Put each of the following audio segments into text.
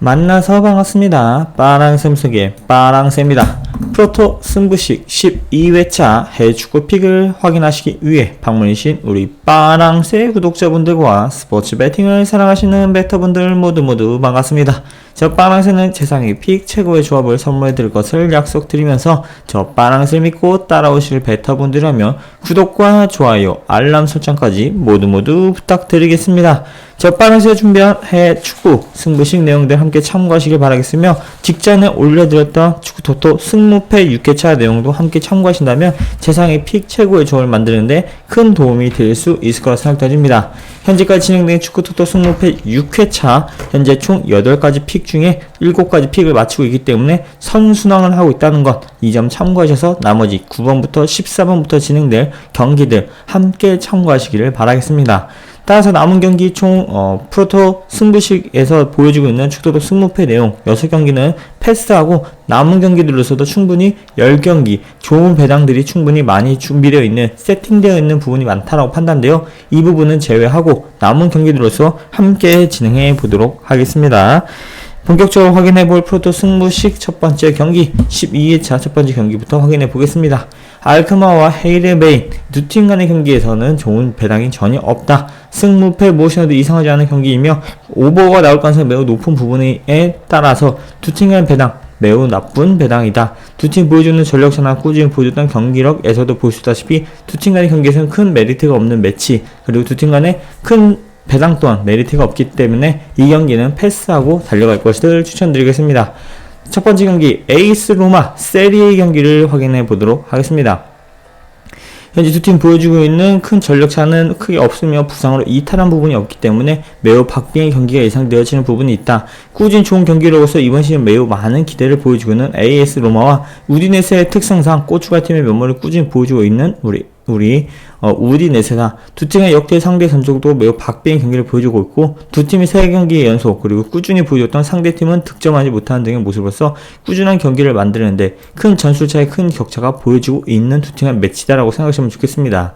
만나서 반갑습니다. 빠랑샘 속의 빠랑샘입니다. 프로토 승부식 12회차 해외축구 픽을 확인하시기 위해 방문해주신 우리 빠랑새 구독자분들과 스포츠 배팅을 사랑하시는 베터분들 모두 반갑습니다. 저 빠랑새는 세상의 픽 최고의 조합을 선물해드릴 것을 약속드리면서 저 빠랑새 믿고 따라오실 베터분들이라면 구독과 좋아요, 알람 설정까지 모두 부탁드리겠습니다. 저 빠랑새가 준비한 해외축구 승부식 내용들 함께 참고하시길 바라겠으며 직전에 올려드렸던 축구토토 승무패 6회차 내용도 함께 참고하신다면 세상의 픽 최고의 조합을 만드는데 큰 도움이 될 수 있을 거라 생각됩니다. 현재까지 진행된 축구토토 승무패 6회차 현재 총 8가지 픽 중에 7가지 픽을 마치고 있기 때문에 선순항을 하고 있다는 것, 이 점 참고하셔서 나머지 9번부터 14번부터 진행될 경기들 함께 참고하시기를 바라겠습니다. 따라서 남은 경기 총 프로토 승부식에서 보여주고 있는 축구토토 승무패 내용 6경기는 패스하고 남은 경기들로서도 충분히 10경기 좋은 배당들이 충분히 많이 준비되어 있는 세팅되어 있는 부분이 많다라고 판단되어 이 부분은 제외하고 남은 경기들로서 함께 진행해 보도록 하겠습니다. 본격적으로 확인해볼 프로토 승부식 첫번째 경기 12회차 첫번째 경기부터 확인해 보겠습니다. 알크마와 헤이레베인 두 팀 간의 경기에서는 좋은 배당이 전혀 없다. 승무패 무엇이라도 이상하지 않은 경기이며 오버가 나올 가능성이 매우 높은 부분에 따라서 두 팀 간의 배당 매우 나쁜 배당이다. 두 팀 보여주는 전력차나 꾸준히 보여줬던 경기력에서도 볼 수 있다시피 두 팀 간의 경기에서는 큰 메리트가 없는 매치, 그리고 두 팀 간의 큰 배당 또한 메리트가 없기 때문에 이 경기는 패스하고 달려갈 것을 추천드리겠습니다. 첫 번째 경기 에이스 로마 세리에 경기를 확인해 보도록 하겠습니다. 현재 두 팀 보여주고 있는 큰 전력차는 크게 없으며 부상으로 이탈한 부분이 없기 때문에 매우 박빙의 경기가 예상되어지는 부분이 있다. 꾸준히 좋은 경기로서 이번 시즌 매우 많은 기대를 보여주고 있는 AS 로마와 우디네세의 특성상 고추갈팀의 면모를 꾸준히 보여주고 있는 우리 우디네세다. 두 팀의 역대 상대 전적도 매우 박빙의 경기를 보여주고 있고 두 팀이 3경기 연속 그리고 꾸준히 보여줬던 상대팀은 득점하지 못하는 등의 모습으로서 꾸준한 경기를 만드는데 큰 전술차의 큰 격차가 보여주고 있는 두 팀의 매치다라고 생각하시면 좋겠습니다.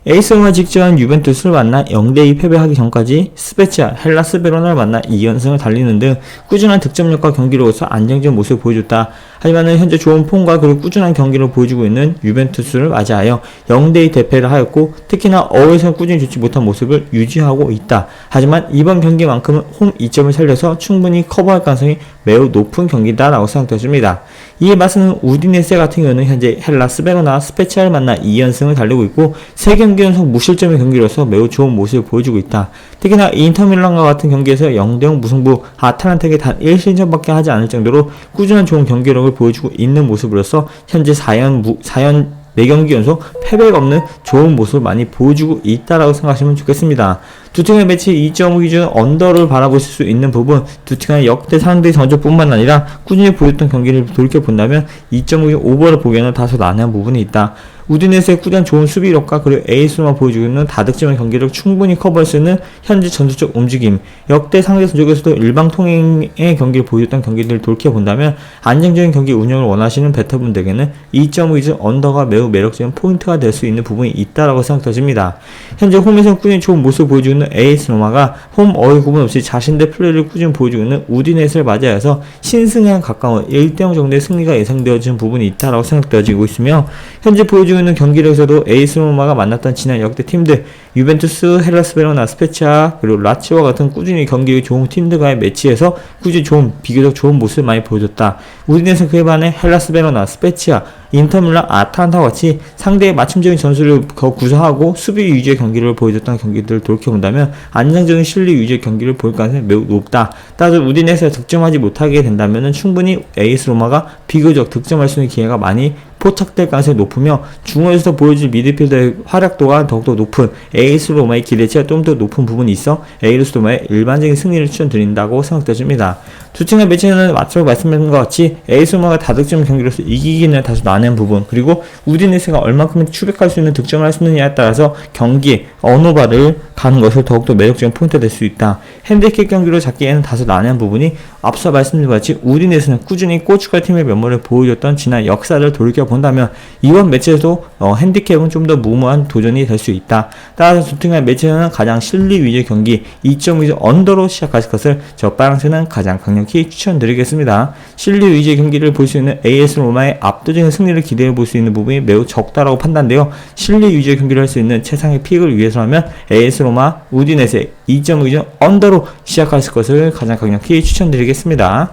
에이스 로마 직전 유벤투스를 만나 0대2 패배하기 전까지 스페치아, 헬라스 베로나를 만나 2연승을 달리는 등 꾸준한 득점력과 경기로서 안정적인 모습을 보여줬다. 하지만 현재 좋은 폼과 그리고 꾸준한 경기를 보여주고 있는 유벤투스를 맞이하여 0대2 대패를 하였고 특히나 어웨이에서는 꾸준히 좋지 못한 모습을 유지하고 있다. 하지만 이번 경기만큼은 홈 2점을 살려서 충분히 커버할 가능성이 매우 높은 경기다라고 생각되어집니다. 이에 맞서는 우디네세 같은 경우는 현재 헬라스 베로나, 스페치아를 만나 2연승을 달리고 있고 3경기 연속 무실점의 경기로서 매우 좋은 모습을 보여주고 있다. 특히나 인터밀란과 같은 경기에서 0대0 무승부, 아탈란타에게 단 1실점밖에 하지 않을 정도로 꾸준한 좋은 경기력을 보여주고 있는 모습으로서 현재 4경기 연속 패배가 없는 좋은 모습을 많이 보여주고 있다라고 생각하시면 좋겠습니다. 두 팀의 매치 2.5 기준 언더를 바라보실 수 있는 부분, 두 팀의 역대 상대 전적뿐만 아니라 꾸준히 보였던 경기를 돌이켜본다면 2.5 오버를 보기에는 다소 난해한 부분이 있다. 우디네스의 꾸준한 좋은 수비력과 그리고 에이스로만 보여주고 있는 다득점의 경기를 충분히 커버할 수 있는 현재 전술적 움직임, 역대 상대 전적에서도 일방통행의 경기를 보여줬던 경기들을 돌이켜본다면 안정적인 경기 운영을 원하시는 베터분들에게는 2.5 기준 언더가 매우 매력적인 포인트가 될 수 있는 부분이 있다라고 생각되집니다. 현재 홈에서 꾸준히 좋은 모습을 보여주고 있는 에이스 로마가 홈 어이 구분 없이 자신들의 플레이를 꾸준히 보여주고 있는 우디네스를 맞이하여서 신승에 가까운 1대0 정도의 승리가 예상되어지는 부분이 있다라고 생각되어지고 있으며 현재 보여주고 있는 경기력에서도 에이스 로마가 만났던 지난 역대 팀들 유벤투스, 헬라스 베로나, 스페치아 그리고 라치오와 같은 꾸준히 경기력이 좋은 팀들과의 매치에서 꾸준히 비교적 좋은 모습을 많이 보여줬다. 우디네스는 그에 반해 헬라스 베로나, 스페치아, 인터밀란, 아탈란타와 같이 상대의 맞춤적인 전술을 구사하고 수비 위주의 경기를 보여줬던 경기들을 돌이켜본다면 안정적인 실리 위주의 경기를 보일 가능성이 매우 높다. 따라서 우디네스가 득점하지 못하게 된다면 충분히 에이스 로마가 비교적 득점할 수 있는 기회가 많이 포착될 가능성이 높으며 중원에서 보여줄 미드필더의 활약도가 더욱더 높은 에이스 로마의 기대치가 좀 더 높은 부분이 있어 에이스 로마의 일반적인 승리를 추천드린다고 생각되어집니다. 두 팀의 매치는 앞서 말씀드린 것 같이 에이스 로마가 다득점 경기로서 이기기는 다소 난해한 부분, 그리고 우디네스가 얼만큼 추격할 수 있는 득점을 할 수 있느냐에 따라서 경기의 어느 바를 가는 것을 더욱더 매력적인 포인트가 될 수 있다. 핸디캡 경기로 잡기에는 다소 난해한 부분이 앞서 말씀드린 것 같이 우디네스는 꾸준히 고춧가루 팀의 면모를 보여줬던 지난 역사를 돌이켜 본다면 이번 매치에도 핸디캡은 좀 더 무모한 도전이 될 수 있다. 따라서 두 팀의 매치는 가장 실리 위주의 경기 2.5 언더로 시작하실 것을 저 빨강새는 가장 강력히 추천드리겠습니다. 실리 위주의 경기를 볼 수 있는 AS 로마의 압도적인 승리를 기대해 볼 수 있는 부분이 매우 적다라고 판단되어 실리 위주의 경기를 할 수 있는 최상의 픽을 위해서라면 AS 로마 우디네세 2.5 언더로 시작하실 것을 가장 강력히 추천드리겠습니다.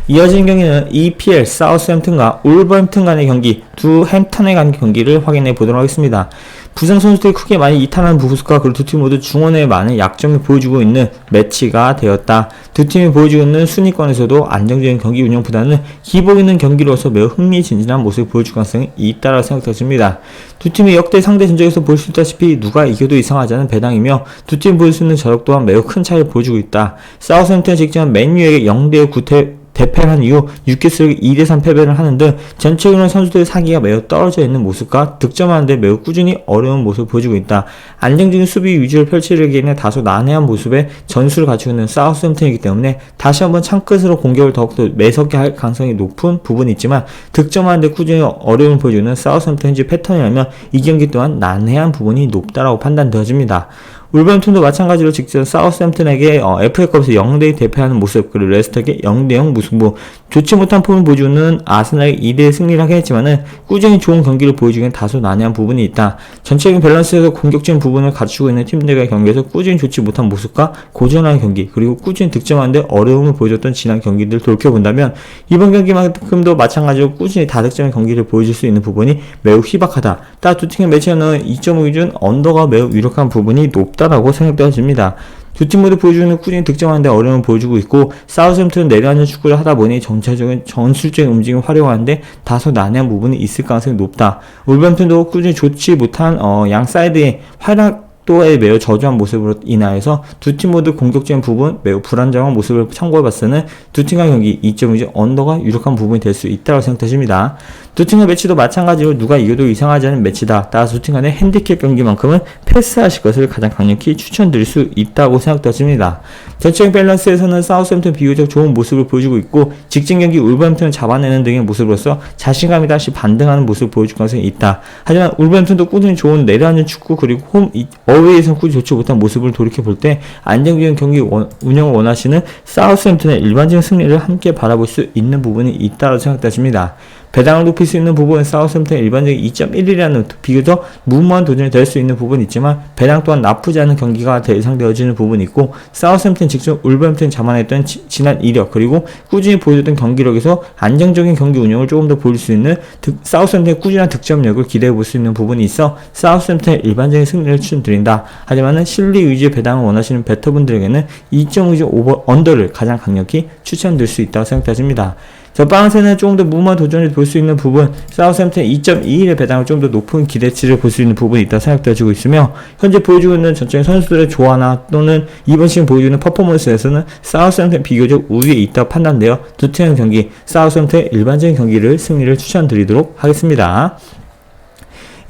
이어진 경기는 EPL 사우스햄튼과 울버햄튼 간의 경기, 두 햄턴에 간 경기를 확인해 보도록 하겠습니다. 부상 선수들이 크게 많이 이탈하는 부분과 그리고 두 팀 모두 중원에 많은 약점을 보여주고 있는 매치가 되었다. 두 팀이 보여주고 있는 순위권에서도 안정적인 경기 운영보다는 기복 있는 경기로서 매우 흥미진진한 모습을 보여줄 가능성이 있다고 생각되어집니다. 두 팀이 역대 상대 전적에서 볼 수 있다시피 누가 이겨도 이상하지 않은 배당이며 두 팀이 보일 수 있는 저력 또한 매우 큰 차이를 보여주고 있다. 사우스햄튼은 직전 맨유에게 0대9 대패를 한 이후 6개수를 2대3 패배를 하는 등 전체적으로 선수들의 사기가 매우 떨어져 있는 모습과 득점하는데 매우 꾸준히 어려운 모습을 보여주고 있다. 안정적인 수비 위주를 펼치려기에는 다소 난해한 모습의 전술을 갖추고 있는 사우스햄튼이기 때문에 다시 한번 창끝으로 공격을 더욱더 매섭게 할 가능성이 높은 부분이 있지만 득점하는데 꾸준히 어려움을 보여주는 사우스햄튼 현재 패턴이라면 이 경기 또한 난해한 부분이 높다라고 판단되어집니다. 울버햄튼도 마찬가지로 직전 사우스햄튼에게 FA컵에서 0대2 대패하는 모습, 그리고 레스터에게 0대0 무승부, 좋지 못한 폼을 보여주는 아스날에게 2대1 승리를 하게 했지만은 꾸준히 좋은 경기를 보여주기엔 다소 난해한 부분이 있다. 전체적인 밸런스에서 공격적인 부분을 갖추고 있는 팀들과의 경기에서 꾸준히 좋지 못한 모습과 고전한 경기, 그리고 꾸준히 득점하는데 어려움을 보여줬던 지난 경기들을 돌이켜본다면 이번 경기만큼도 마찬가지로 꾸준히 다득점의 경기를 보여줄 수 있는 부분이 매우 희박하다. 따라 두 팀의 매치는 2.5 기준 언더가 매우 유력한 부분이 높다라고 생각되어집니다. 두 팀 모두 보여주는 꾸준히 득점하는데 어려움을 보여주고 있고 사우스햄튼은 내려앉는 축구를 하다 보니 전체적인 전술적인 움직임을 활용하는데 다소 난해한 부분이 있을 가능성이 높다. 울버햄튼도 꾸준히 좋지 못한 양 사이드의 활약도에 매우 저조한 모습으로 인하여서 두 팀 모두 공격적인 부분, 매우 불안정한 모습을 참고해봤을 때는 두 팀 간 경기 2.5 언더가 유력한 부분이 될 수 있다고 생각되십니다. 두 팀 간 매치도 마찬가지로 누가 이겨도 이상하지 않은 매치다. 따라서 두 팀 간의 핸디캡 경기만큼은 패스하실 것을 가장 강력히 추천드릴 수 있다고 생각되어집니다. 전체적인 밸런스에서는 사우스햄튼 비교적 좋은 모습을 보여주고 있고 직전 경기 울버햄튼을 잡아내는 등의 모습으로서 자신감이 다시 반등하는 모습을 보여줄 가능성이 있다. 하지만 울버햄튼도 꾸준히 좋은 내려앉는 축구 그리고 어웨이에서는 꾸준히 좋지 못한 모습을 돌이켜볼 때 안정적인 경기 운영을 원하시는 사우스햄튼의 일반적인 승리를 함께 바라볼 수 있는 부분이 있다고 생각되어집니다. 배당을 높일 수 있는 부분은 사우스햄튼의 일반적인 2.11이라는 비교적 무모한 도전이 될 수 있는 부분이 있지만 배당 또한 나쁘지 않은 경기가 예상되어지는 부분이 있고 사우스햄튼 직접 울버햄튼이 자만했던 지난 이력 그리고 꾸준히 보여줬던 경기력에서 안정적인 경기 운영을 조금 더 보일 수 있는 사우스햄튼의 꾸준한 득점력을 기대해 볼 수 있는 부분이 있어 사우스햄튼의 일반적인 승리를 추천드린다. 하지만은 실리 위주의 배당을 원하시는 베터분들에게는 2.5 오버 언더를 가장 강력히 추천드릴 수 있다고 생각되어집니다. 저 빨간색은 조금 더 무모한 도전을 볼 수 있는 부분, 사우스햄튼 2.21의 배당을 좀 더 높은 기대치를 볼 수 있는 부분이 있다고 생각되어지고 있으며 현재 보여주고 있는 전체적인 선수들의 조화나 또는 이번 시즌 보여주는 퍼포먼스에서는 사우스햄튼 비교적 우위에 있다고 판단되어 두 팀의 경기, 사우스햄튼의 일반적인 경기를 승리를 추천드리도록 하겠습니다.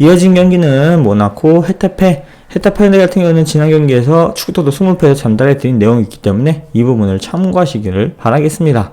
이어진 경기는 모나코 헤타페 같은 경우는 지난 경기에서 축구토도 20패에서 전달해 드린 내용이 있기 때문에 이 부분을 참고하시기를 바라겠습니다.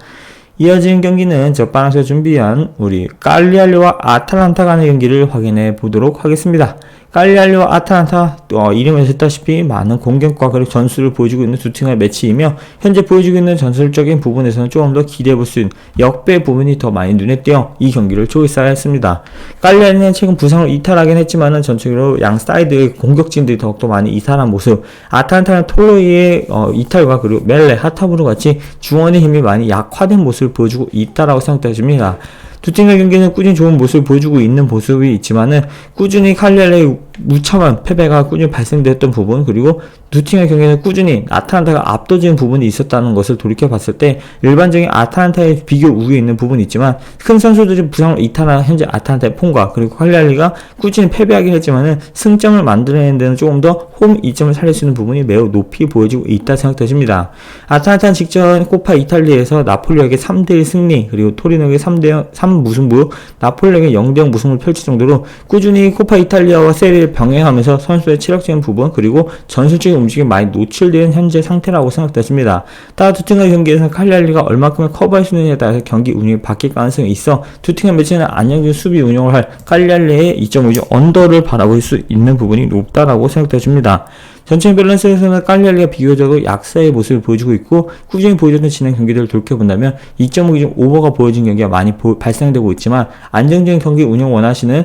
이어진 경기는 저 빨간색 준비한 우리 깔리알리와 아탈란타 간의 경기를 확인해 보도록 하겠습니다. 깔리알리와 아탈란타 이름에서 했다시피 많은 공격과 그리고 전술을 보여주고 있는 두 팀의 매치이며 현재 보여주고 있는 전술적인 부분에서는 조금 더 기대해볼 수 있는 역배 부분이 더 많이 눈에 띄어 이 경기를 초이스하였습니다. 깔리알리는 최근 부상으로 이탈하긴 했지만은 전체적으로 양 사이드의 공격진들이 더욱더 많이 이탈한 모습, 아탈란타는 톨로이의 이탈과 그리고 멜레, 하타무르 같이 중원의 힘이 많이 약화된 모습을 보여주고 있다라고 생각되어집니다. 두 팀의 경기는 꾸준히 좋은 모습을 보여주고 있는 모습이 있지만은 꾸준히 칼리알의 무참한 패배가 꾸준히 발생되었던 부분 그리고 두 팀의 경기는 꾸준히 아탈란타가 압도적인 부분이 있었다는 것을 돌이켜봤을 때 일반적인 아탈란타의 비교 우위에 있는 부분이 있지만 큰 선수들이 부상으로 이탈한 현재 아탈란타의 폼과 그리고 칼리알리가 꾸준히 패배하긴 했지만은 승점을 만들어내는 데는 조금 더 홈 이점을 살릴 수 있는 부분이 매우 높이 보여지고 있다 생각되십니다. 아탈란타는 직전 코파 이탈리아에서 나폴리에게 3대1 승리 그리고 토리노에게 3무승부 나폴리에게 0대0 무승을 펼칠 정도로 꾸준히 코파 이탈리아와 세리에 경기를 병행하면서 선수의 체력적인 부분 그리고 전술적인 움직임이 많이 노출된 현재 상태라고 생각되십니다. 따라 두 팀의 경기에서는 칼리알리가 얼마큼을 커버할 수 있느냐에 따라서 경기 운영이 바뀔 가능성이 있어 두 팀의 매치는 안정적인 수비 운영을 할 칼리알리의 2.5점 언더를 바라볼 수 있는 부분이 높다라고 생각되십니다. 전체 밸런스에서는 칼리알리가 비교적으로 약세의 모습을 보여주고 있고 꾸준히 보여줬던 지난 경기들을 돌이켜본다면 2.5점 오버가 보여진 경기가 많이 발생되고 있지만 안정적인 경기 운영 원하시는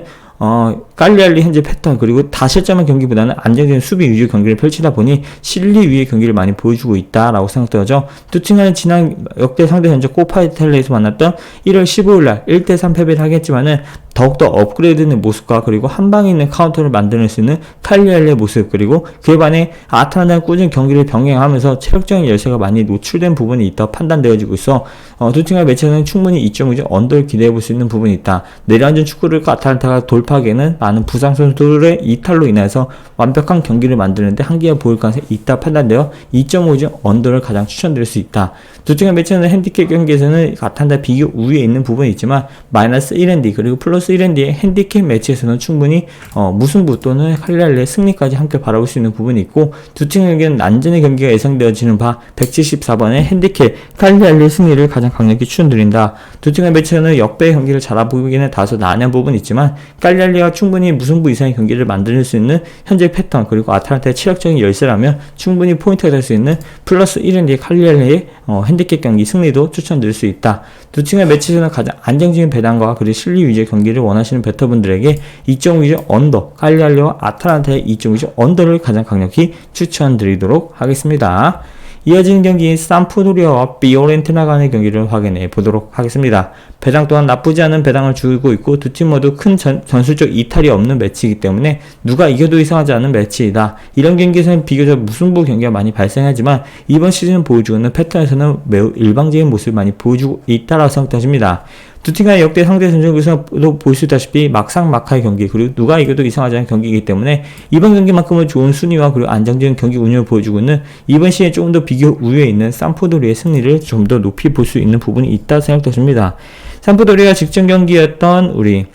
칼리알리 현재 패턴 그리고 다실점한 경기보다는 안정적인 수비 위주 경기를 펼치다 보니 실리 위의 경기를 많이 보여주고 있다라고 생각되어져 두 팀은 지난 역대 상대 전적 코파이텔레에서 만났던 1월 15일날 1대3 패배를 하겠지만은 더욱더 업그레이드된 모습과 그리고 한방에 있는 카운터를 만들 수 있는 칼리알리의 모습 그리고 그에 반해 아탈란타는 꾸준히 경기를 병행하면서 체력적인 열세가 많이 노출된 부분이 있다고 판단되어지고 있어 두 팀의 매치는 충분히 2.5점 언더를 기대해볼 수 있는 부분이 있다. 내려앉은 축구를 아탈란타가 돌파하기에는 많은 부상 선수들의 이탈로 인해서 완벽한 경기를 만드는데 한계가 보일 가능성이 있다 판단되어 2.5점 언더를 가장 추천드릴 수 있다. 두 팀의 매치는 핸디캡 경기에서는 아탈란타 비교 우위에 있는 부분이 있지만 마이너스 1&D 그리고 플러스 1&D의 핸디캡 매치에서는 충분히 무승부 또는 칼리알리의 승리까지 함께 바라볼 수 있는 부분이 있고 두 팀의 경기는 난전의 경기가 예상되어지는 바 174번의 핸디캡 칼리알리의 승리를 가장 강력히 추천드린다. 두 팀의 매치는 역배의 경기를 잘해보기에는 다소 난해한 부분이 있지만 칼리알리가 충분히 무승부 이상의 경기를 만들 수 있는 현재 패턴 그리고 아탈란타의 체력적인 열세라면 충분히 포인트가 될 수 있는 플러스 1&D의 칼리알리의 핸디캡 경기 승리도 추천드릴 수 있다. 두 팀의 매치에서는 가장 안정적인 배당과 그리고 실리 위주의 경기를 원하시는 베터분들에게 2.5점 언더, 칼리알리와 아탈란타의 2.5점 언더를 가장 강력히 추천드리도록 하겠습니다. 이어지는 경기인 삼프도리아와 피오렌티나 간의 경기를 확인해 보도록 하겠습니다. 배당 또한 나쁘지 않은 배당을 주고 있고 두 팀 모두 큰 전술적 이탈이 없는 매치이기 때문에 누가 이겨도 이상하지 않은 매치이다. 이런 경기에서는 비교적 무승부 경기가 많이 발생하지만 이번 시즌 보여주고 있는 패턴에서는 매우 일방적인 모습을 많이 보여주고 있다라고 생각하십니다. 두 팀간의 역대 상대 전적에서도 볼 수 있다시피 막상막하의 경기 그리고 누가 이겨도 이상하지 않은 경기이기 때문에 이번 경기만큼은 좋은 순위와 그리고 안정적인 경기 운영을 보여주고 있는 이번 시즌에 조금 더 비교 우위에 있는 삼프도리의 승리를 좀 더 높이 볼 수 있는 부분이 있다 생각되십니다. 삼프도리가 직전 경기였던 우리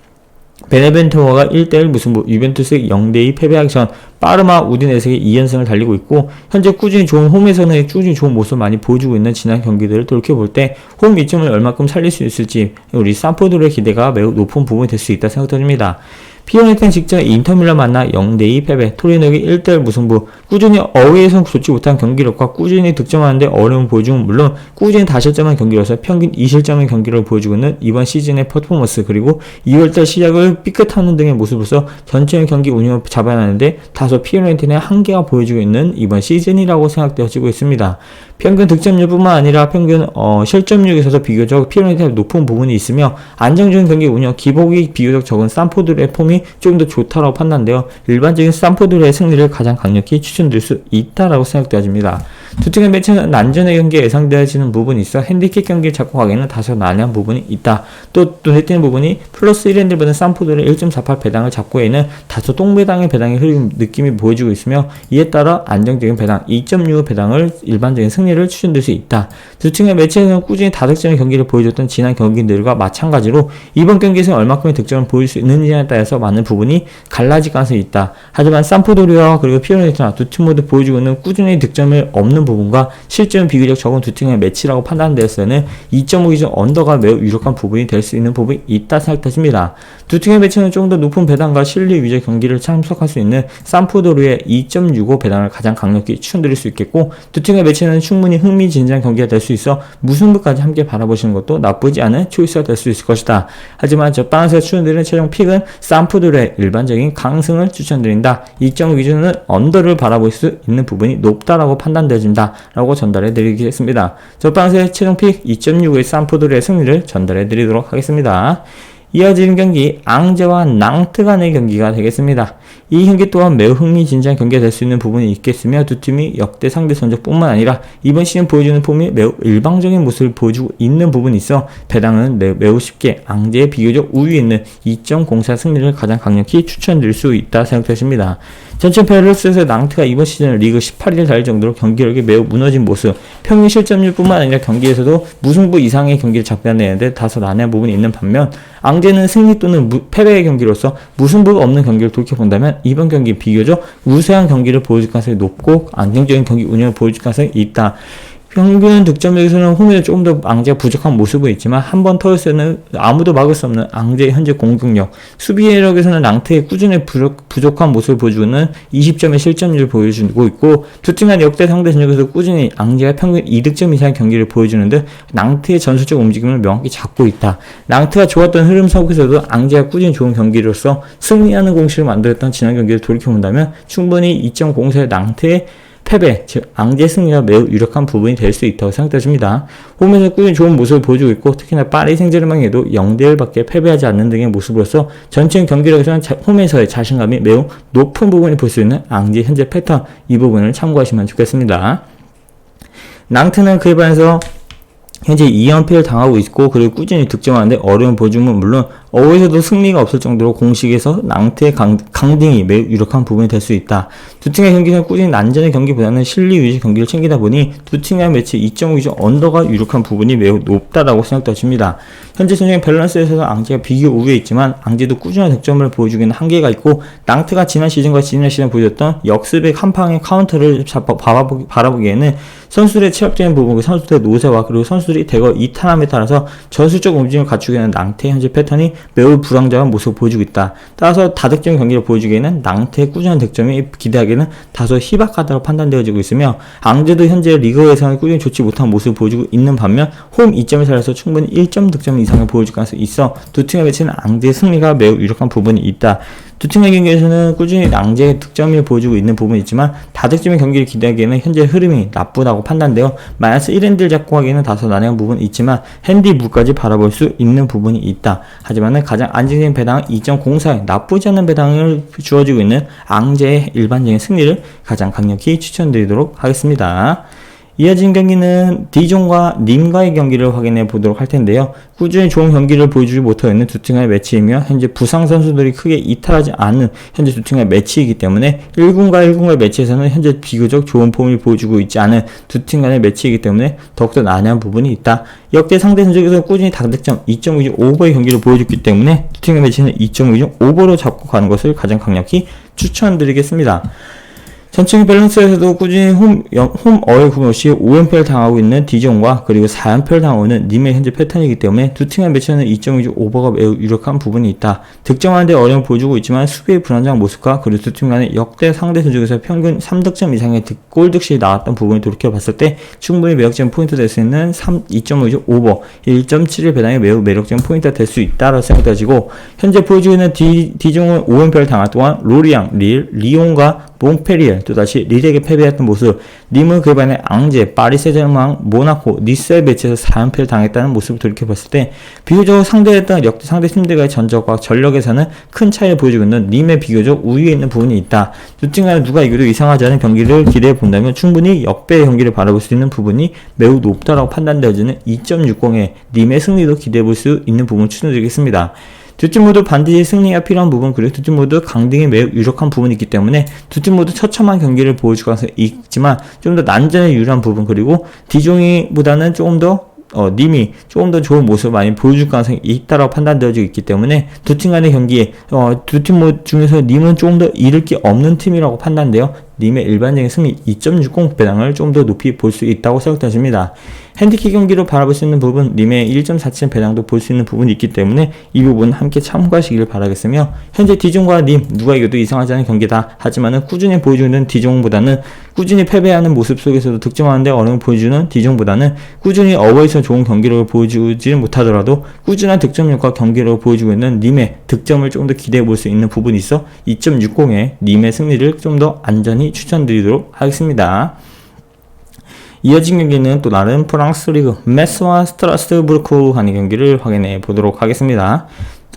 베네벤토어가 1대1 무승부, 유벤투스 0대2 패배하기 전 파르마 우디네스에게 2연승을 달리고 있고 현재 꾸준히 좋은 홈에서는 꾸준히 좋은 모습을 많이 보여주고 있는 지난 경기들을 돌이켜볼 때 홈 이점을 얼마큼 살릴 수 있을지 우리 삼포도르의 기대가 매우 높은 부분이 될 수 있다 생각됩니다. 피오렌티나 직전 인터밀란 만나 0대2 패배, 토리노에게 1대1 무승부, 꾸준히 어웨이에선 좋지 못한 경기력과 꾸준히 득점하는데 어려움을 보여주면 물론 꾸준히 다실점한 경기로서 평균 2실점의 경기를 보여주고 있는 이번 시즌의 퍼포먼스 그리고 2월달 시작을 삐끗하는 등의 모습으로서 전체의 경기 운영을 잡아내는데 다소 피오렌티나의 한계가 보여주고 있는 이번 시즌이라고 생각되어지고 있습니다. 평균 득점률뿐만 아니라 평균 실점률에서도 비교적 피오렌티나가 높은 부분이 있으며 안정적인 경기 운영, 기복이 비교적 적은 삼포드의 폼이 조금 더 좋다라고 판단되어 일반적인 삼포드의 승리를 가장 강력히 추천드릴 수 있다라고 생각되어집니다. 두 팀의 매치는 난전의 경기에 예상되어지는 부분이 있어 핸디캡 경기를 잡고 가기에는 다소 난해한 부분이 있다. 또 해띄는 부분이 플러스 1핸들보다는 삼포드의 1.48 배당을 잡고에는 다소 똥배당의 배당의 흐름 느낌이 보여주고 있으며 이에 따라 안정적인 배당 2.65 배당을 일반적인 승리를 추천드릴 수 있다. 두 팀의 매치에서는 꾸준히 다득점의 경기를 보여줬던 지난 경기들과 마찬가지로 이번 경기에서는 얼마큼의 득점을 보일 수 있는지에 따라서 많은 부분이 갈라질 가능성이 있다. 하지만 삼포도리아와 그리고 피오렌티나 두 팀 모두 보여주고 있는 꾸준히 득점을 없는 부분과 실점 비교적 적은 두 팀의 매치라고 판단되었을 때는 2.5점 언더가 매우 유력한 부분이 될 수 있는 부분이 있다 생각되십니다. 두 팀의 매치는 조금 더 높은 배당과 실리 위주의 경기를 참석할 수 있는 삼포도르의 2.65 배당을 가장 강력히 추천드릴 수 있겠고 두 팀의 매치는 충분히 흥미진진한 경기가 될 수 있어 무승부까지 함께 바라보시는 것도 나쁘지 않은 초이스가 될 수 있을 것이다. 하지만 적방에서 추천드리는 최종 픽은 삼포도르의 일반적인 강승을 추천드린다. 2.5 기준은 언더를 바라볼 수 있는 부분이 높다라고 판단되어진다 라고 전달해 드리겠습니다. 적방에서의 최종 픽 2.65의 삼포도르의 승리를 전달해 드리도록 하겠습니다. 이어지는 경기 앙제와 낭트 간의 경기가 되겠습니다. 이 경기 또한 매우 흥미진진한 경기가 될 수 있는 부분이 있겠으며 두 팀이 역대 상대 전적뿐만 아니라 이번 시즌 보여주는 폼이 매우 일방적인 모습을 보여주고 있는 부분이 있어 배당은 매우 쉽게 앙제의 비교적 우위에 있는 2.04 승리를 가장 강력히 추천드릴 수 있다 생각되십니다. 전체 밸런스에서 낭트가 이번 시즌 리그 18일 달릴 정도로 경기력이 매우 무너진 모습, 평균 실점률뿐만 아니라 경기에서도 무승부 이상의 경기를 잡혀내는데 다소 난해한 부분이 있는 반면 앙제는 승리 또는 패배의 경기로서 무승부가 없는 경기를 돌이켜본다면 이번 경기 비교적 우세한 경기를 보여줄 가능성이 높고 안정적인 경기 운영을 보여줄 가능성이 있다. 평균 득점력에서는 홈에서 조금 더 앙제가 부족한 모습은 있지만 한 번 터졌을 때는 아무도 막을 수 없는 앙제의 현재 공격력, 수비력에서는 낭트의 꾸준히 부족한 모습을 보여주고 있는 20점의 실점률을 보여주고 있고 두 팀 간 역대 상대 전적에서 꾸준히 앙제가 평균 2득점 이상의 경기를 보여주는 듯 낭트의 전술적 움직임을 명확히 잡고 있다. 낭트가 좋았던 흐름 속에서도 앙제가 꾸준히 좋은 경기로서 승리하는 공식을 만들었던 지난 경기를 돌이켜본다면 충분히 2.04의 낭트의 패배, 즉 앙제 승리가 매우 유력한 부분이 될 수 있다고 생각됩니다. 홈에서 꾸준히 좋은 모습을 보여주고 있고 특히나 파리 생제르맹에도 0대1밖에 패배하지 않는 등의 모습으로서 전체 경기력에서는 홈에서의 자신감이 매우 높은 부분이 볼 수 있는 앙제 현재 패턴, 이 부분을 참고하시면 좋겠습니다. 낭트는 그에 반해서 현재 2연패를 당하고 있고 그리고 꾸준히 득점하는데 어려운 보여줌은 물론 어디서도 승리가 없을 정도로 공식에서 낭트의 강등이 매우 유력한 부분이 될 수 있다. 두 팀의 경기는 꾸준히 난전의 경기보다는 실리 위주 경기를 챙기다 보니 두 팀의 매치 2.5 기준 언더가 유력한 부분이 매우 높다라고 생각되어집니다. 현재 전적인 밸런스에서 앙제가 비교 우위에 있지만 앙제도 꾸준한 득점을 보여주기는 한계가 있고 낭트가 지난 시즌과 지난 시즌 보여줬던 역습의 한방의 카운터를 바라보기에는 선수들의 체력적인 부분, 선수들의 노세와 그리고 선수들이 대거 이탈함에 따라서 전술적 움직임을 갖추게 하는 낭트의 현재 패턴이 매우 불안정한 모습을 보여주고 있다. 따라서 다득점 경기를 보여주기에는 낭트의 꾸준한 득점이 기대하기에는 다소 희박하다고 판단되어지고 있으며 앙제도 현재 리그에서는 꾸준히 좋지 못한 모습을 보여주고 있는 반면 홈 2점을 살려서 충분히 1점 득점 이상을 보여줄 가능성이 있어 두 팀의 매치는 앙제의 승리가 매우 유력한 부분이 있다. 두 팀의 경기에서는 꾸준히 앙제의 득점을 보여주고 있는 부분이 있지만 다득점의 경기를 기대하기에는 현재 흐름이 나쁘다고 판단되어 마이너스 1핸디를 잡고 하기에는 다소 난해한 부분이 있지만 핸디 무까지 바라볼 수 있는 부분이 있다. 하지만 가장 안정적인 배당은 2.04에 나쁘지 않은 배당을 주어지고 있는 앙제의 일반적인 승리를 가장 강력히 추천드리도록 하겠습니다. 이어진 경기는 디종과 님과의 경기를 확인해 보도록 할 텐데요. 꾸준히 좋은 경기를 보여주지 못하고 있는 두 팀의 매치이며 현재 부상 선수들이 크게 이탈하지 않은 현재 두 팀의 매치이기 때문에 1군과 1군과의 매치에서는 현재 비교적 좋은 폼을 보여주고 있지 않은 두 팀 간의 매치이기 때문에 더욱더 난해한 부분이 있다. 역대 상대 전적에서 꾸준히 다득점 2.5 오버의 경기를 보여줬기 때문에 두 팀의 매치는 2.5 오버로 잡고 가는 것을 가장 강력히 추천드리겠습니다. 전체적인 밸런스에서도 꾸준히 홈 어웨이 구분 없이 5연패를 당하고 있는 디종과 그리고 4연패를 당하고 있는 님의 현재 패턴이기 때문에 두 팀의 매치는 2.2 오버가 매우 유력한 부분이 있다. 득점하는데 어려움을 보여주고 있지만 수비의 불안정한 모습과 그리고 두 팀 간의 역대 상대 전적에서 평균 3득점 이상의 골득실이 나왔던 부분을 돌이켜봤을 때 충분히 매력적인 포인트 될 수 있는 2.5 오버 1.7의 배당이 매우 매력적인 포인트가 될 수 있다고 생각되어지고 현재 보여주고 있는 디종은 5연패를 당할 동안 로리앙, 리옹과 몽페리에 또다시 릴에게 패배했던 모습, 님은 그에 반해 앙제, 파리 세제르맹, 모나코, 니스의 매치에서 4연패를 당했다는 모습을 돌이켜봤을 때 비교적 상대했던 역대 상대 팀들과의 전적과 전력에서는 큰 차이를 보여주고 있는 님의 비교적 우위에 있는 부분이 있다. 두 팀 간에 누가 이겨도 이상하지 않은 경기를 기대해 본다면 충분히 역배의 경기를 바라볼 수 있는 부분이 매우 높다고 판단되어지는 2.60의 님의 승리도 기대해 볼 수 있는 부분을 추천드리겠습니다. 두 팀 모두 반드시 승리가 필요한 부분 그리고 두 팀 모두 강등이 매우 유력한 부분이 있기 때문에 두 팀 모두 처참한 경기를 보여줄 가능성이 있지만 좀 더 난전에 유리한 부분 그리고 디종이보다는 조금 더 님이 조금 더 좋은 모습을 많이 보여줄 가능성이 있다고 판단되어지고 있기 때문에 두 팀 간의 경기에 두 팀 중에서 님은 조금 더 잃을 게 없는 팀이라고 판단되어 님의 일반적인 승리 2.60 배당을 좀 더 높이 볼 수 있다고 생각되십니다. 핸디캡 경기로 바라볼 수 있는 부분, 님의 1.47 배당도 볼 수 있는 부분이 있기 때문에 이 부분 함께 참고하시기를 바라겠으며 현재 디종과 님 누가 이겨도 이상하지 않은 경기다. 하지만은 꾸준히 보여주는 디종보다는 꾸준히 패배하는 모습 속에서도 득점하는데 어려움을 보여주는 디종보다는 꾸준히 어웨이에서 좋은 경기력을 보여주지 못하더라도 꾸준한 득점력과 경기력을 보여주고 있는 님의 득점을 조금 더 기대해 볼 수 있는 부분이 있어 2.60의 님의 승리를 좀 더 안전히 추천드리도록 하겠습니다. 이어진 경기는 또 다른 프랑스 리그 메스와 스트라스부르크 간의 경기를 확인해 보도록 하겠습니다.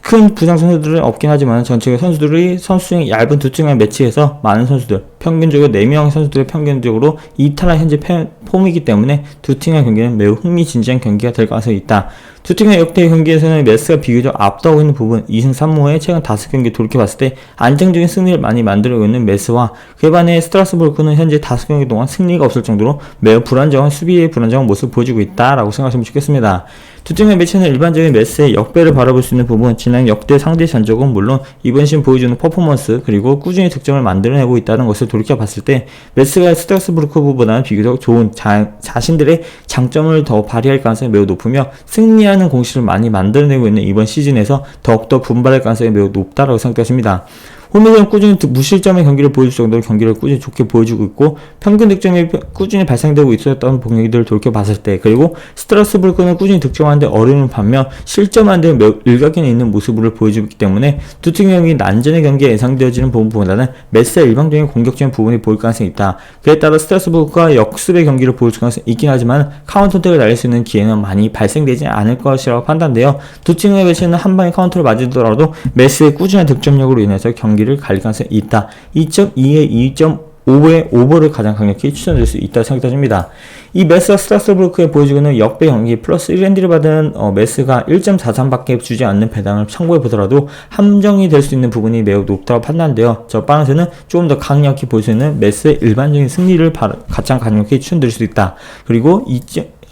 큰 부상 선수들은 없긴 하지만 전체 선수들이 선수층이 얇은 두 팀의 매치에서 많은 선수들 평균적으로 4명 선수들의 평균적으로 이탈한 현재 폼이기 때문에 두 팀의 경기는 매우 흥미진진한 경기가 될 가능성이 있다. 두 팀의 역대 경기에서는 메스가 비교적 앞서고 있는 부분 2승 3무의 최근 5경기 돌이켜봤을 때 안정적인 승리를 많이 만들고 있는 메스와 그에 반해 스트라스부르크는 현재 5경기 동안 승리가 없을 정도로 매우 불안정한 수비의 불안정한 모습을 보여주고 있다라고 생각하시면 좋겠습니다. 두 팀의 매치는 일반적인 메스의 역배를 바라볼 수 있는 부분, 지난 역대 상대 전적은 물론 이번 시즌 보여주는 퍼포먼스 그리고 꾸준히 득점을 만들어내고 있다는 것을 돌이켜봤을 때 메스가 스트라스부르크보다는 비교적 좋은 자신들의 장점을 더 발휘할 가능성이 매우 높으며 승리하는 공식을 많이 만들어내고 있는 이번 시즌에서 더욱더 분발할 가능성이 매우 높다고 생각하십니다. 홈에서는 꾸준히 무실점의 경기를 보여줄 정도로 경기를 꾸준히 좋게 보여주고 있고 평균 득점이 꾸준히 발생되고 있었던 경기들을 돌이켜봤을 때 그리고 스트라스부르크는 꾸준히 득점하는데 어려운 반면 실점하는데 매우 일각견이 있는 모습을 보여주고 있기 때문에 두 팀 경기 난전의 경기에 예상되어지는 부분보다는 메스의 일방적인 공격적인 부분이 보일 가능성이 있다. 그에 따라 스트라스부르크가 역습의 경기를 보여줄 가능성이 있긴 하지만 카운터 어택을 날릴 수 있는 기회는 많이 발생되지 않을 것이라고 판단되어 두 팀의 매치는 한 방의 카운터를 맞으더라도 메스의 꾸준한 득점력으로 인해서 경기를 갈릴 가능성이 있다. 2.2에 2.5의 오버를 가장 강력히 추천드릴 수 있다고 생각됩니다. 이 메스와 스트라스부르크에 보여주고는 역배 경기 플러스 1앤디를 받은 메스가 1.43밖에 주지 않는 배당을 참고해 보더라도 함정이 될 수 있는 부분이 매우 높다고 판단되어 저 방에서는 조금 더 강력히 볼 수 있는 메스의 일반적인 승리를 가장 강력히 추천드릴 수 있다. 그리고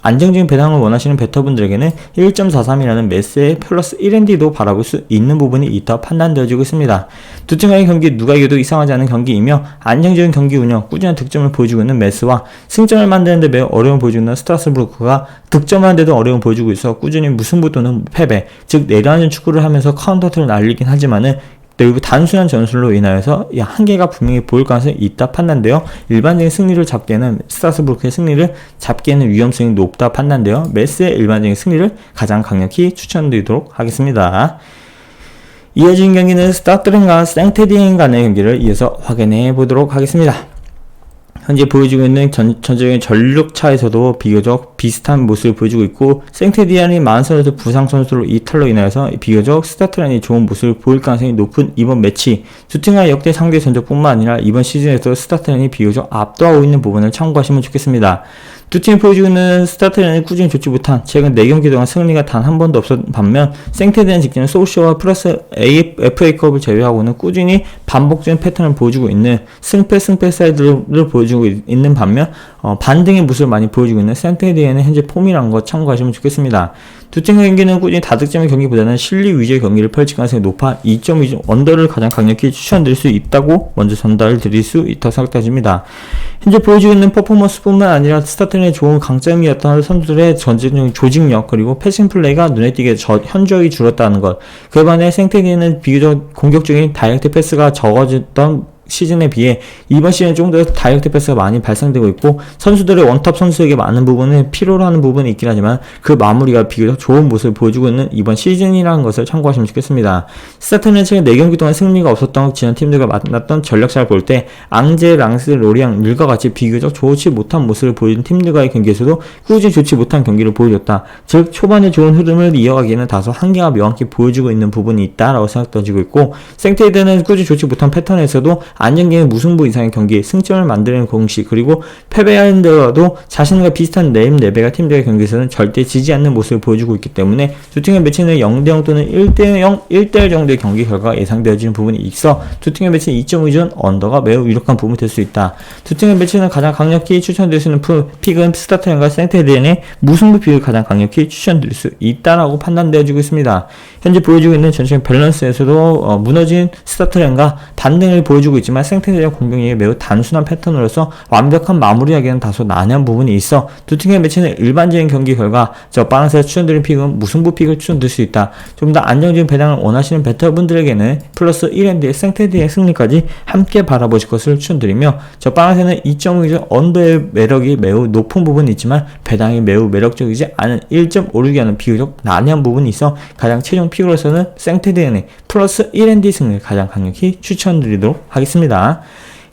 안정적인 배당을 원하시는 베터분들에게는 1.43이라는 메스의 플러스 1앤디도 바라볼 수 있는 부분이 있다고 판단되어지고 있습니다. 두 팀의 경기 누가 이겨도 이상하지 않은 경기이며 안정적인 경기 운영, 꾸준한 득점을 보여주고 있는 메스와 승점을 만드는데 매우 어려움을 보여주고 있는 스트라스부르크가 득점하는데도 어려움을 보여주고 있어 꾸준히 무승부 또는 패배, 즉 내려앉은 축구를 하면서 카운터를 날리긴 하지만은 그리고 단순한 전술로 인하여서 이 한계가 분명히 보일 가능성이 있다 판단되어 일반적인 승리를 잡기에는 스트라스부르크의 승리를 잡기에는 위험성이 높다 판단되어 메스의 일반적인 승리를 가장 강력히 추천드리도록 하겠습니다. 이어진 경기는 스타트렌과 생테디엔 간의 경기를 이어서 확인해 보도록 하겠습니다. 현재 보여주고 있는 전적인 전력차에서도 비교적 비슷한 모습을 보여주고 있고 생테디안이 만선에서 부상 선수로 이탈로 인하여서 비교적 스타트라인이 좋은 모습을 보일 가능성이 높은 이번 매치 두 팀의 역대 상대 전적뿐만 아니라 이번 시즌에서 스타트라인이 비교적 압도하고 있는 부분을 참고하시면 좋겠습니다. 두 팀이 보여주고 있는 스타트라인이 꾸준히 좋지 못한 최근 4경기 동안 승리가 단 한 번도 없었던 반면 생테디안 직전에 소울쇼와 플러스 FA컵을 제외하고는 꾸준히 반복적인 패턴을 보여주고 있는 승패 사이드를 보여주고 있는 반면 반등의 모습을 많이 보여주고 있는 생테디안의 현재 폼이라는 거 참고하시면 좋겠습니다. 두 팀의 경기는 꾸준히 다득점의 경기보다는 실리 위주의 경기를 펼칠 가능성이 높아 2.2 언더를 가장 강력히 추천드릴 수 있다고 먼저 전달을 드릴 수 있다고 생각됩니다. 현재 보여주고 있는 퍼포먼스뿐만 아니라 스타트의 좋은 강점이었던 선수들의 전체적인 조직력 그리고 패싱 플레이가 눈에 띄게 현저히 줄었다는 것. 그에 반해 생테디는 비교적 공격적인 다이렉트 패스가 적어졌던 시즌에 비해 이번 시즌은 좀 더 다이렉트 패스가 많이 발생되고 있고 선수들의 원탑 선수에게 많은 부분은 필요로 하는 부분이 있긴 하지만 그 마무리가 비교적 좋은 모습을 보여주고 있는 이번 시즌이라는 것을 참고하시면 좋겠습니다. 스타트는 최근 4경기 동안 승리가 없었던 지난 팀들과 만났던 전력차를 볼 때 앙제, 랑스, 로리앙, 릴과 같이 비교적 좋지 못한 모습을 보여준 팀들과의 경기에서도 꾸준히 좋지 못한 경기를 보여줬다. 즉 초반에 좋은 흐름을 이어가기에는 다소 한계가 명확히 보여주고 있는 부분이 있다라고 생각되어지고 있고 생테이드는 꾸준히 좋지 못한 패턴에서도 안정적인 무승부 이상의 경기, 승점을 만드는 공식, 그리고 패배하는데도 자신과 비슷한 네임 레벨의 팀들의 경기에서는 절대 지지 않는 모습을 보여주고 있기 때문에 두 팀의 매치는 0대0 또는 1대0, 1대1 정도의 경기 결과가 예상되어지는 부분이 있어 두 팀의 매치는 2.5전 언더가 매우 유력한 부분이 될 수 있다. 두 팀의 매치는 가장 강력히 추천드릴 수 있는 픽은 스타트렌과 생테디엔의 무승부 픽을 가장 강력히 추천드릴 수 있다라고 판단되어지고 있습니다. 현재 보여주고 있는 전체적인 밸런스에서도 무너진 스타트렌과 반등을 보여주고 있지만 생테디의 공격력이 매우 단순한 패턴으로서 완벽한 마무리하기에는 다소 난해한 부분이 있어 두 팀의 매치는 일반적인 경기 결과 저 바란스에서 추천드린 픽은 무승부 픽을 추천드릴 수 있다. 좀 더 안정적인 배당을 원하시는 베터분들에게는 플러스 1앤드의 생테디의 승리까지 함께 바라보실 것을 추천드리며 저 바란스에는 2.5점 언더의 매력이 매우 높은 부분이 있지만 배당이 매우 매력적이지 않은 1.56이라는 비교적 난해한 부분이 있어 가장 최종 픽으로서는 생테디의 플러스 1앤드 승리를 가장 강력히 추천드리도록 하겠습니다.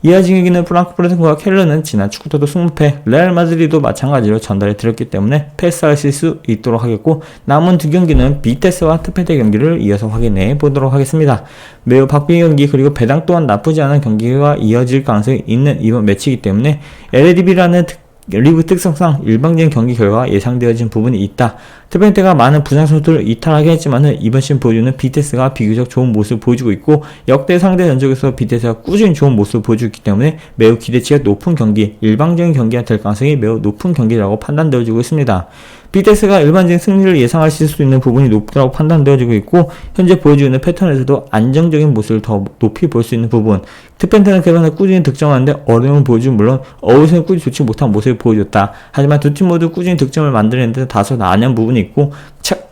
이어진 경기는 프랑크푸르트과 켈르는 지난 축구토도 20패, 레알 마드리도 마찬가지로 전달해 드렸기 때문에 패스하실 수 있도록 하겠고 남은 두 경기는 비테스와 트페데 경기를 이어서 확인해 보도록 하겠습니다. 매우 박빙 경기 그리고 배당 또한 나쁘지 않은 경기가 이어질 가능성이 있는 이번 매치이기 때문에 LADB라는 리그 특성상 일방적인 경기 결과가 예상되어진 부분이 있다. 트펜테가 많은 부상 선수들을 이탈하게 했지만은 이번 시즌 보여주는 비테스가 비교적 좋은 모습을 보여주고 있고 역대 상대 전적에서 비테스가 꾸준히 좋은 모습을 보여주고 있기 때문에 매우 기대치가 높은 경기, 일방적인 경기가 될 가능성이 매우 높은 경기라고 판단되어지고 있습니다. 비테스가 일반적인 승리를 예상하실 수 있는 부분이 높다고 판단되어지고 있고 현재 보여주고 있는 패턴에서도 안정적인 모습을 더 높이 볼 수 있는 부분, 트펜테는 그간에 꾸준히 득점하는데 어려움을 보여주면 물론 어우스는 꾸준히 좋지 못한 모습을 보여줬다. 하지만 두 팀 모두 꾸준히 득점을 만들어내는 데 다소 난해한 부분이 있고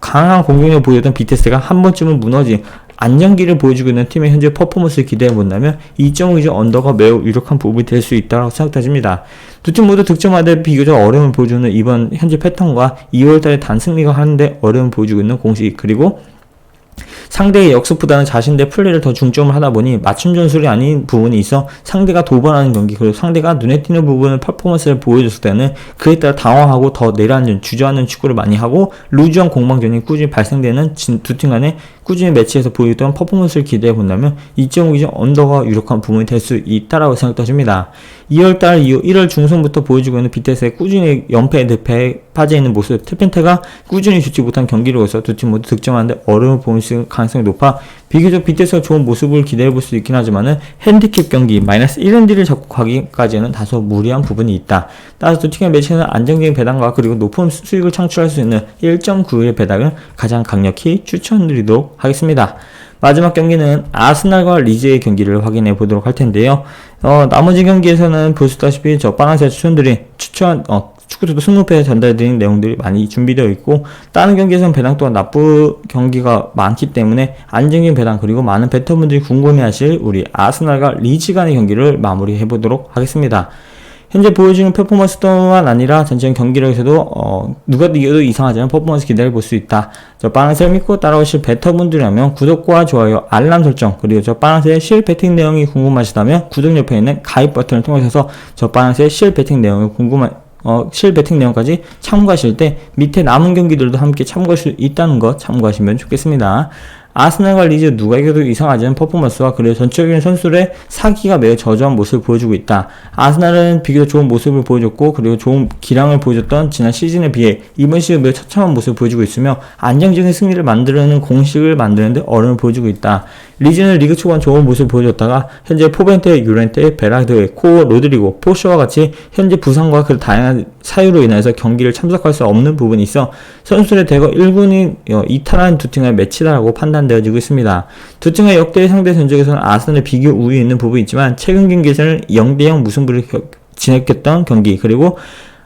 강한 공격력을 보여줬던 비테스가 한 번쯤은 무너진 안정기를 보여주고 있는 팀의 현재 퍼포먼스를 기대해본다면 2.5기준 언더가 매우 유력한 부분이 될 수 있다고 생각됩니다. 두 팀 모두 득점하되 비교적 어려움을 보여주는 이번 현재 패턴과 2월달에 단승리가 하는데 어려움을 보여주고 있는 공식, 그리고 상대의 역습보다는 자신들의 플레이를 더 중점을 하다 보니 맞춤 전술이 아닌 부분이 있어 상대가 도발하는 경기, 그리고 상대가 눈에 띄는 부분을 퍼포먼스를 보여줬을 때는 그에 따라 당황하고 더 내려앉은 주저하는 축구를 많이 하고 루즈한 공방전이 꾸준히 발생되는 두 팀 간의 꾸준히 매치에서 보여줬던 퍼포먼스를 기대해 본다면 2.5기준 언더가 유력한 부분이 될 수 있다라고 생각됩니다. 2월달 이후 1월 중순부터 보여주고 있는 비테스의 꾸준히 연패 늪에 빠져있는 모습, 트펜테가 꾸준히 주지 못한 경기로서 두 팀 모두 득점하는데 어려움을 보일 가능성이 높아 비교적 비테스가 좋은 모습을 기대해볼 수 있긴 하지만은 핸디캡 경기 마이너스 1엔디를 잡고 가기까지는 다소 무리한 부분이 있다. 따라서 두 팀의 매치는 안정적인 배당과 그리고 높은 수익을 창출할 수 있는 1.9의 배당을 가장 강력히 추천드리도록 하겠습니다. 마지막 경기는 아스날과 리즈의 경기를 확인해 보도록 할 텐데요. 나머지 경기에서는 보시다시피 저 빨간색 축구도 승부패에 전달드린 내용들이 많이 준비되어 있고 다른 경기에서는 배당 또한 나쁜 경기가 많기 때문에 안정적인 배당 그리고 많은 베터분들이 궁금해하실 우리 아스날과 리즈 간의 경기를 마무리해 보도록 하겠습니다. 현재 보여주는 퍼포먼스뿐만 아니라 전체적인 경기력에서도 누가 이겨도 이상하지 않은 퍼포먼스 기대를 볼 수 있다. 저 빨간색 믿고 따라오실 베터분들이라면 구독과 좋아요, 알람 설정, 그리고 저 빨간색 실 배팅 내용이 궁금하시다면 구독 옆에 있는 가입 버튼을 통해서 저 빨간색 실 배팅 내용이 실 배팅 내용까지 참고하실 때 밑에 남은 경기들도 함께 참고할 수 있다는 거 참고하시면 좋겠습니다. 아스날과 리즈 누가 이겨도 이상하지 않은 퍼포먼스와 그리고 전체적인 선수들의 사기가 매우 저조한 모습을 보여주고 있다. 아스날은 비교적 좋은 모습을 보여줬고 그리고 좋은 기량을 보여줬던 지난 시즌에 비해 이번 시즌 매우 처참한 모습을 보여주고 있으며 안정적인 승리를 만들어내는 공식을 만드는데 어려움을 보여주고 있다. 리즈는 리그 초반 좋은 모습을 보여줬다가 현재 포벤테, 유렌테, 베라르드, 코어, 로드리고, 포쇼와 같이 현재 부상과 그 다양한 사유로 인해서 경기를 참석할 수 없는 부분이 있어 선수들의 대거 1군이 이탈한 두 팀의 매치다라고 판단되어지고 있습니다. 두 팀의 역대 상대 전적에서는 아스날의 비교 우위에 있는 부분이 있지만 최근 경기에서는 0대0 무승부를 진행했던 경기, 그리고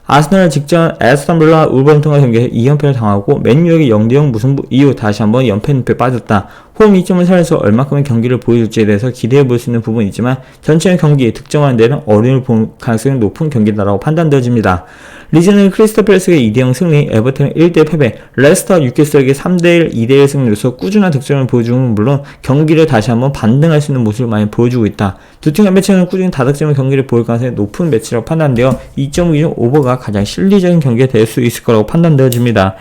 아스널 직전 에스턴 빌라 울버햄튼과 경기에서 2연패를 당하고 맨유에게 0대0 무승부 이후 다시 한번 연패 빠졌다. 홈 2점을 살려서 얼마큼의 경기를 보여줄지에 대해서 기대해 볼 수 있는 부분이 있지만 전체의 경기에 득점하는 데는 어려움을 볼 가능성이 높은 경기다라고 판단되어집니다. 리즈는 크리스탈 팰리스에게 2대0 승리, 에버튼 1대1 패배, 레스터 뉴캐슬에게 3대1, 2대1 승리로서 꾸준한 득점을 보여주는 물론 경기를 다시 한번 반등할 수 있는 모습을 많이 보여주고 있다. 두 팀의 매치는 꾸준히 다득점의 경기를 보일 가능성이 높은 매치라고 판단되어 2.5기준 오버가 가장 실리적인 경기가 될 수 있을 거라고 판단되어집니다.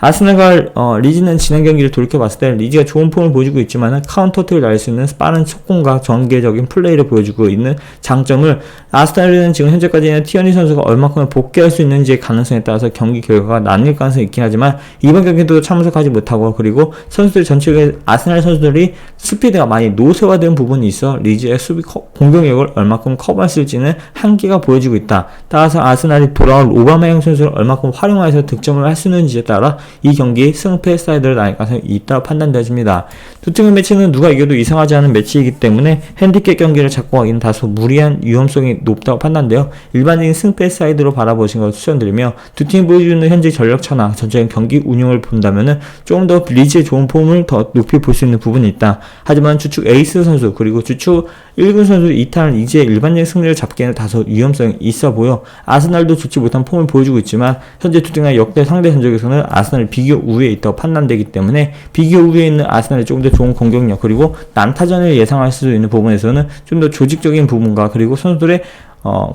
아스날과 리즈는 지난 경기를 돌이켜봤을 때 리즈가 좋은 폼을 보여주고 있지만 카운터어택을 날릴 수 있는 빠른 속공과 전개적인 플레이를 보여주고 있는 장점을 아스날은 지금 현재까지는 티어니 선수가 얼마큼 복귀할 수 있는지의 가능성에 따라서 경기 결과가 나뉠 가능성이 있긴 하지만 이번 경기도 참석하지 못하고 그리고 선수들 전체의 아스날 선수들이 스피드가 많이 노쇠화된 부분이 있어 리즈의 수비 공격력을 얼마큼 커버할 수 있을지는 한계가 보여지고 있다. 따라서 아스날이 돌아올 오바메양 선수를 얼마큼 활용해서 득점을 할 수 있는지에 따라 이 경기 승패 사이드를 나뉠 가능성이 있다고 판단되어집니다. 두 팀의 매치는 누가 이겨도 이상하지 않은 매치이기 때문에 핸디캡 경기를 잡고 가기는 다소 무리한 위험성이 높다고 판단되어 일반적인 승패 사이드로 바라보시는 것을 추천드리며 두 팀이 보여주는 현재 전력 차나 전체적인 경기 운영을 본다면은 조금 더 리즈의 좋은 폼을 더 높이 볼 수 있는 부분이 있다. 하지만 주축 에이스 선수 그리고 주축 1군 선수 이탈은 이제 일반적인 승리를 잡기에는 다소 위험성이 있어 보여 아스날도 좋지 못한 폼을 보여주고 있지만 현재 두 팀의 역대 상대 전적에서는 아스날이 비교 우위에 있다고 판단되기 때문에 비교 우위에 있는 아스날이 조금 더 좋은 공격력 그리고 난타전을 예상할 수 있는 부분에서는 좀 더 조직적인 부분과 그리고 선수들의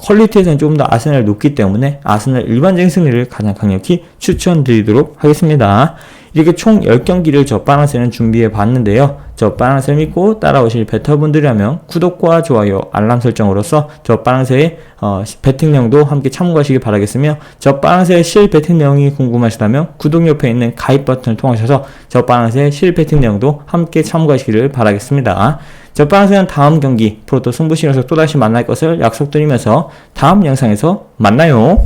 퀄리티에서는 조금 더 아스날이 높기 때문에 아스날 일반적인 승리를 가장 강력히 추천드리도록 하겠습니다. 이렇게 총 10경기를 저 빨간색은 준비해 봤는데요. 저 빠랑새 믿고 따라오실 베터분들이라면 구독과 좋아요, 알람 설정으로서 저 빠랑새의 배팅 내용도 함께 참고하시길 바라겠으며, 저 빠랑새의 실 배팅 내용이 궁금하시다면 구독 옆에 있는 가입 버튼을 통하셔서 저 빠랑새의 실 배팅 내용도 함께 참고하시기를 바라겠습니다. 저 빠랑새는 다음 경기 프로토 승부실에서 또다시 만날 것을 약속드리면서 다음 영상에서 만나요.